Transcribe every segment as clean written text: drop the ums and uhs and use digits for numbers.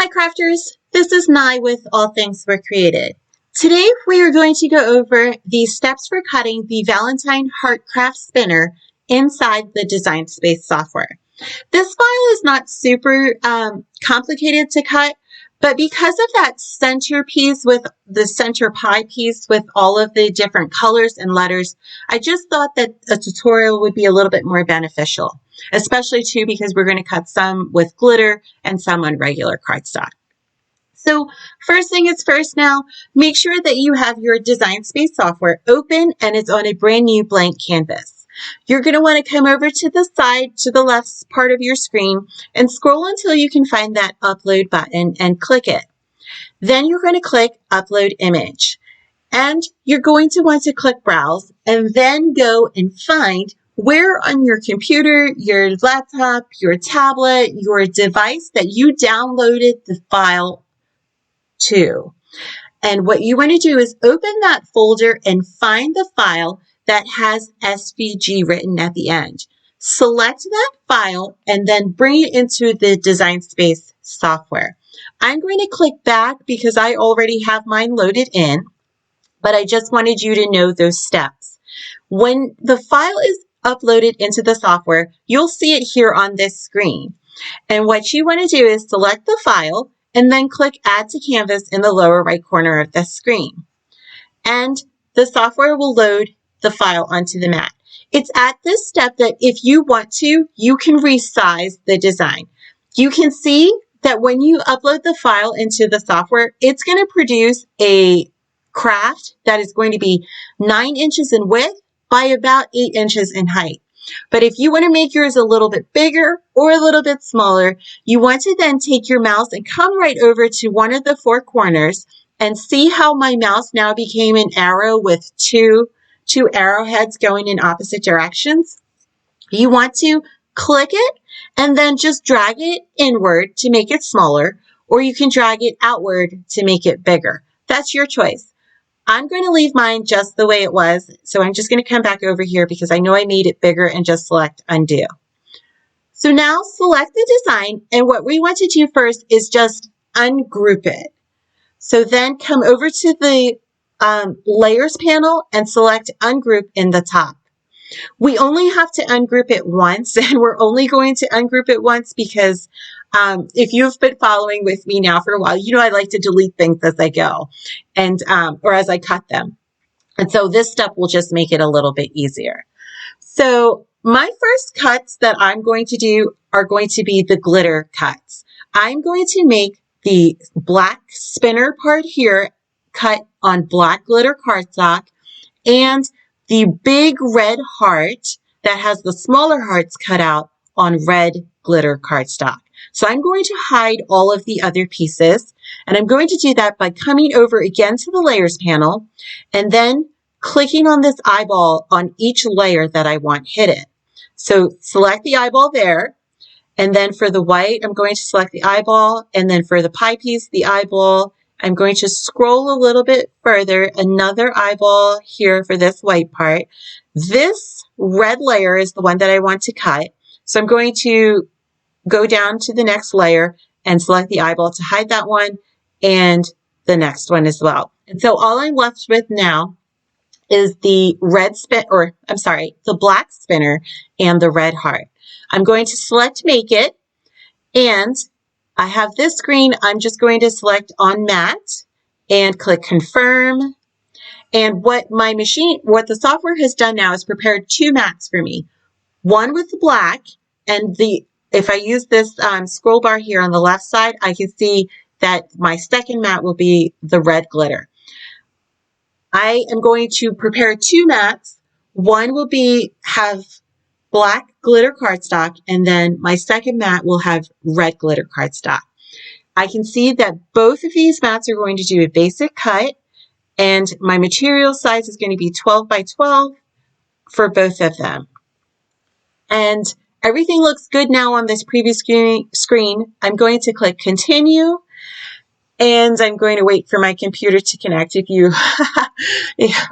Hi crafters, this is Nye with All Things Were Created. Today we are going to go over the steps for cutting the Valentine Heart Craft Spinner inside the Design Space software. This file is not super complicated to cut, but because of that center piece with the center pie piece with all of the different colors and letters, I just thought that a tutorial would be a little bit more beneficial, especially too because we're going to cut some with glitter and some on regular cardstock. So first thing is first now, make sure that you have your Design Space software open and it's on a brand new blank canvas. You're going to want to come over to the side, to the left part of your screen, and scroll until you can find that upload button and click it. Then you're going to click Upload Image. And you're going to want to click Browse and then go and find where on your computer, your laptop, your tablet, your device that you downloaded the file to. And what you want to do is open that folder and find the file that has SVG written at the end. Select that file and then bring it into the Design Space software. I'm going to click back because I already have mine loaded in, but I just wanted you to know those steps. When the file is uploaded into the software, you'll see it here on this screen. And what you want to do is select the file and then click Add to Canvas in the lower right corner of the screen. And the software will load the file onto the mat. It's at this step that if you want to, you can resize the design. You can see that when you upload the file into the software, it's going to produce a craft that is going to be 9 inches in width by about 8 inches in height. But if you want to make yours a little bit bigger or a little bit smaller, you want to then take your mouse and come right over to one of the 4 corners and see how my mouse now became an arrow with two arrowheads going in opposite directions. You want to click it and then just drag it inward to make it smaller, or you can drag it outward to make it bigger. That's your choice. I'm going to leave mine just the way it was, so I'm just going to come back over here because I know I made it bigger and just select Undo. So now select the design, and what we want to do first is just ungroup it. So then come over to the Layers panel and select Ungroup in the top. We only have to ungroup it once, and we're only going to ungroup it once because if you've been following with me now for a while, you know I like to delete things as I go and or as I cut them. And so this step will just make it a little bit easier. So my first cuts that I'm going to do are going to be the glitter cuts. I'm going to make the black spinner part here cut on black glitter cardstock and the big red heart that has the smaller hearts cut out on red glitter cardstock. So I'm going to hide all of the other pieces, and I'm going to do that by coming over again to the Layers panel and then clicking on this eyeball on each layer that I want hidden. So select the eyeball there, and then for the white, I'm going to select the eyeball, and then for the pie piece, the eyeball. I'm going to scroll a little bit further, another eyeball here for this white part. This red layer is the one that I want to cut. So I'm going to go down to the next layer and select the eyeball to hide that one and the next one as well. And so all I'm left with now is the the black spinner and the red heart. I'm going to select Make It, and I have this screen. I'm just going to select on mat and click confirm. And what the software has done now is prepared 2 mats for me. One with the black, and if I use this scroll bar here on the left side, I can see that my second mat will be the red glitter. I am going to prepare 2 mats. One will have black glitter cardstock, and then my second mat will have red glitter cardstock. I can see that both of these mats are going to do a basic cut, and my material size is going to be 12 by 12 for both of them. And everything looks good now on this previous screen. I'm going to click Continue, and I'm going to wait for my computer to connect. Okay,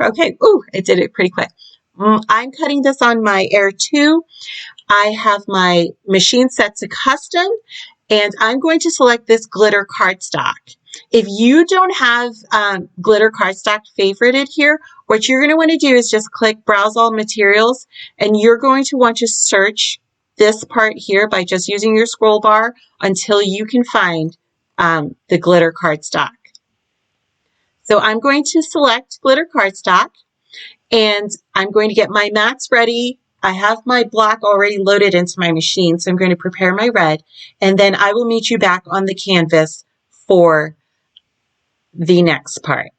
I did it pretty quick. I'm cutting this on my Air 2. I have my machine set to custom, And I'm going to select this glitter cardstock. If you don't have glitter cardstock favorited here, what you're going to want to do is just click Browse All Materials, and you're going to want to search this part here by just using your scroll bar until you can find the glitter cardstock. So I'm going to select glitter cardstock, and I'm going to get my mats ready. I have my block already loaded into my machine, so I'm going to prepare my red, and then I will meet you back on the canvas for the next part.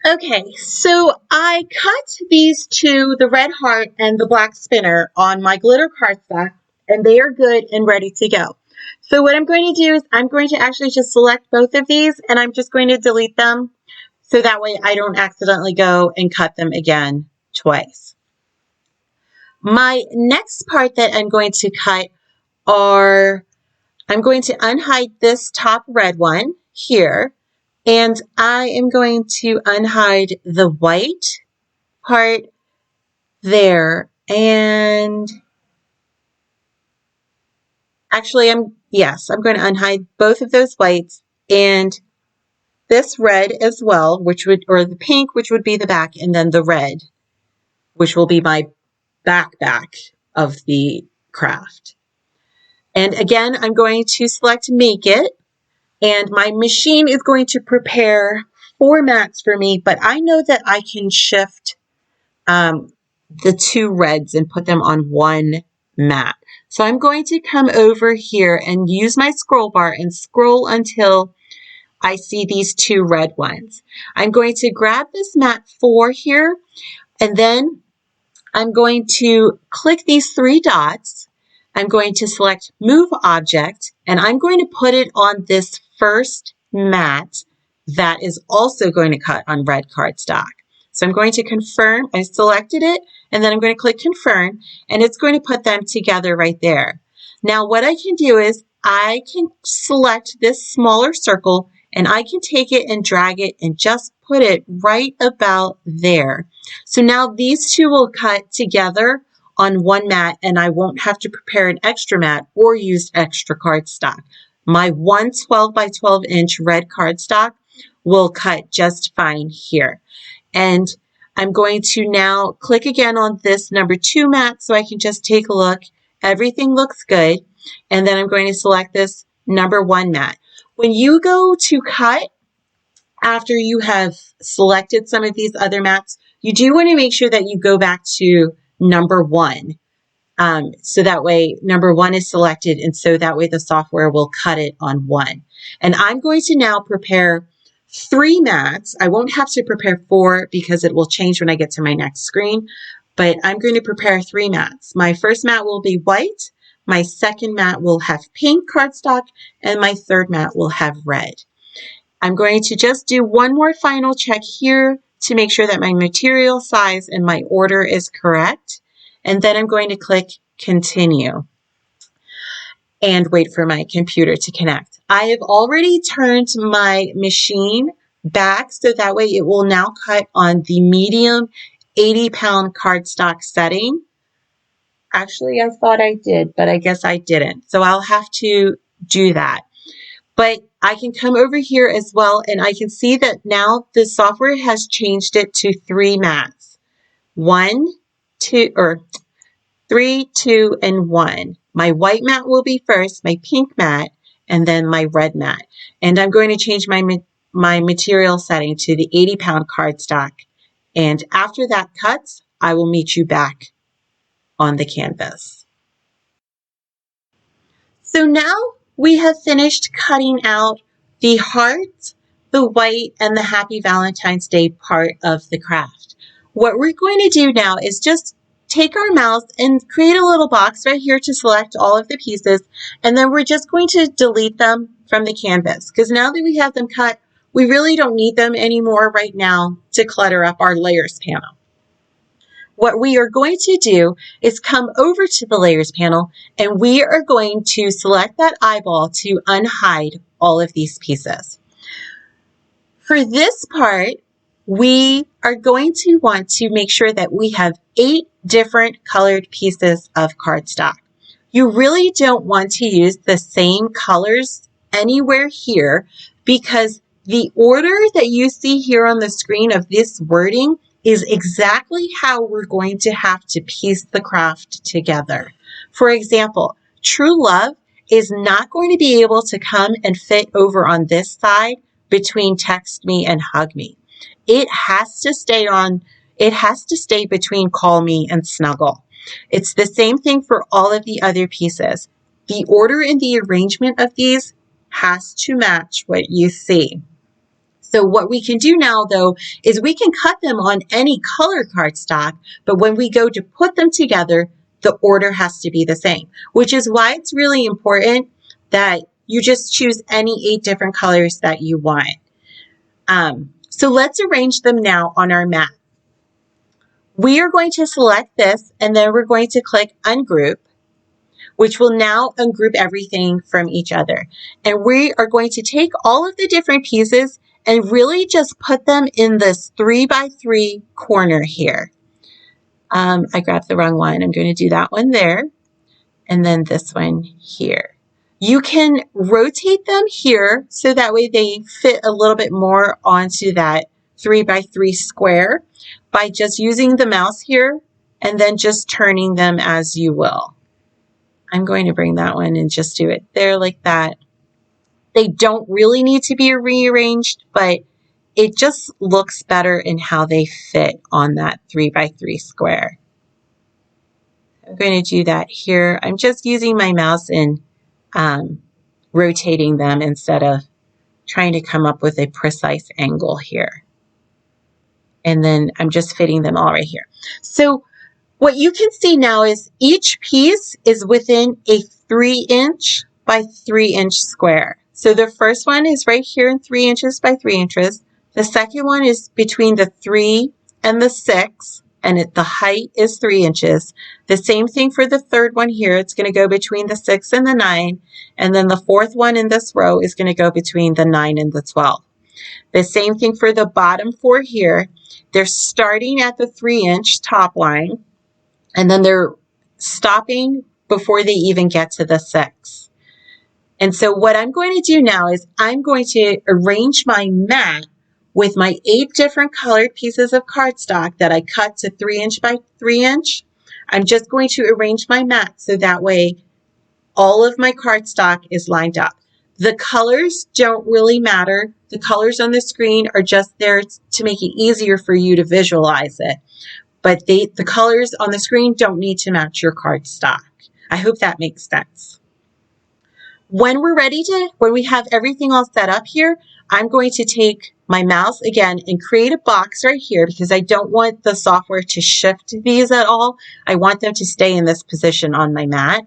Okay, so I cut these two, the red heart and the black spinner, on my glitter cardstock, and they are good and ready to go. So what I'm going to do is I'm going to actually just select both of these, and I'm just going to delete them so that way I don't accidentally go and cut them again twice. My next part that I'm going to cut are, I'm going to unhide this top red one here, and I am going to unhide the white part there, and actually I'm going to unhide both of those whites and this red as well, which would, or the pink, which would be the back, and then the red, which will be my back of the craft. And again, I'm going to select Make It, and my machine is going to prepare 4 mats for me, but I know that I can shift the 2 reds and put them on 1 mat. So I'm going to come over here and use my scroll bar and scroll until I see these 2 red ones. I'm going to grab this mat 4 here, and then I'm going to click these 3 dots. I'm going to select Move Object, and I'm going to put it on this first mat that is also going to cut on red cardstock. So I'm going to confirm, I selected it, and then I'm going to click Confirm, and it's going to put them together right there. Now what I can do is I can select this smaller circle, and I can take it and drag it and just put it right about there. So now these 2 will cut together on 1 mat, and I won't have to prepare an extra mat or use extra cardstock. My 1 12 by 12 inch red cardstock will cut just fine here. And I'm going to now click again on this number 2 mat so I can just take a look. Everything looks good. And then I'm going to select this number 1 mat. When you go to cut, after you have selected some of these other mats, you do want to make sure that you go back to number 1. So that way number 1 is selected, and so that way the software will cut it on 1. And I'm going to now prepare 3 mats. I won't have to prepare 4 because it will change when I get to my next screen, but I'm going to prepare 3 mats. My first mat will be white, my second mat will have pink cardstock, and my third mat will have red. I'm going to just do one more final check here to make sure that my material size and my order is correct. And then I'm going to click Continue and wait for my computer to connect. I have already turned my machine back so that way it will now cut on the medium 80-pound cardstock setting. Actually, I thought I did, but I guess I didn't. So I'll have to do that. But I can come over here as well, and I can see that now the software has changed it to 3 mats. 1, 2, or 3, 2, and 1. My white mat will be first, my pink mat, and then my red mat. And I'm going to change my material setting to the 80-pound cardstock. And after that cuts, I will meet you back on the canvas. So now we have finished cutting out the heart, the white, and the Happy Valentine's Day part of the craft. What we're going to do now is just take our mouse and create a little box right here to select all of the pieces, and then we're just going to delete them from the canvas because now that we have them cut, we really don't need them anymore right now to clutter up our layers panel. What we are going to do is come over to the layers panel, and we are going to select that eyeball to unhide all of these pieces. For this part, we are going to want to make sure that we have 8 different colored pieces of cardstock. You really don't want to use the same colors anywhere here because the order that you see here on the screen of this wording is exactly how we're going to have to piece the craft together. For example, True Love is not going to be able to come and fit over on this side between Text Me and Hug Me. It has to stay between Call Me and Snuggle. It's the same thing for all of the other pieces. The order and the arrangement of these has to match what you see. So what we can do now, though, is we can cut them on any color cardstock, but when we go to put them together, the order has to be the same, which is why it's really important that you just choose any 8 different colors that you want. So let's arrange them now on our mat. We are going to select this, and then we're going to click Ungroup, which will now ungroup everything from each other. And we are going to take all of the different pieces and really just put them in this 3x3 corner here. I grabbed the wrong one. I'm going to do that one there, and then this one here. You can rotate them here so that way they fit a little bit more onto that 3x3 square by just using the mouse here and then just turning them as you will. I'm going to bring that one and just do it there like that. They don't really need to be rearranged, but it just looks better in how they fit on that 3x3 square. I'm going to do that here. I'm just using my mouse and rotating them instead of trying to come up with a precise angle here. And then I'm just fitting them all right here. So what you can see now is each piece is within a 3" by 3" square. So the first one is right here in 3 inches by 3 inches. The second one is between the 3 and the 6, and the height is 3 inches. The same thing for the third one here. It's going to go between the 6 and the 9. And then the fourth one in this row is going to go between the 9 and the 12. The same thing for the bottom 4 here. They're starting at the 3" top line, and then they're stopping before they even get to the 6. And so what I'm going to do now is I'm going to arrange my mat with my 8 different colored pieces of cardstock that I cut to 3" by 3". I'm just going to arrange my mat so that way all of my cardstock is lined up. The colors don't really matter. The colors on the screen are just there to make it easier for you to visualize it. But the colors on the screen don't need to match your cardstock. I hope that makes sense. When we have everything all set up here, I'm going to take my mouse again and create a box right here because I don't want the software to shift these at all. I want them to stay in this position on my mat.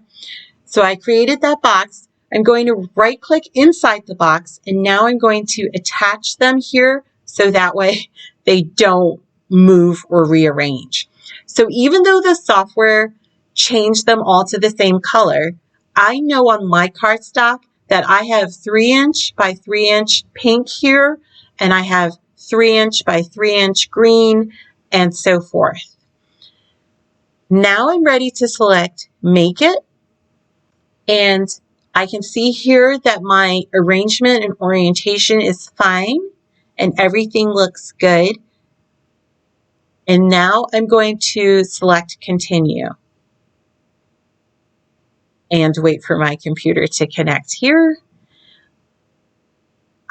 So I created that box. I'm going to right click inside the box, and now I'm going to attach them here so that way they don't move or rearrange. So even though the software changed them all to the same color, I know on my cardstock that I have 3" by 3" pink here, and I have 3" by 3" green, and so forth. Now I'm ready to select Make It, and I can see here that my arrangement and orientation is fine, and everything looks good. And now I'm going to select Continue and wait for my computer to connect here.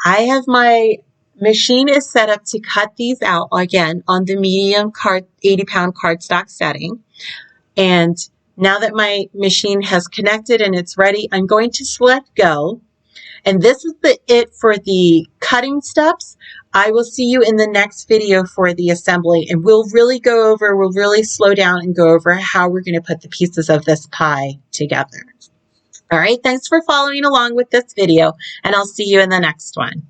I have my machine is set up to cut these out again on the medium 80-pound cardstock setting. And now that my machine has connected and it's ready, I'm going to select Go. And this is it for the cutting steps. I will see you in the next video for the assembly, and we'll really slow down and go over how we're going to put the pieces of this pie together. All right, thanks for following along with this video, and I'll see you in the next one.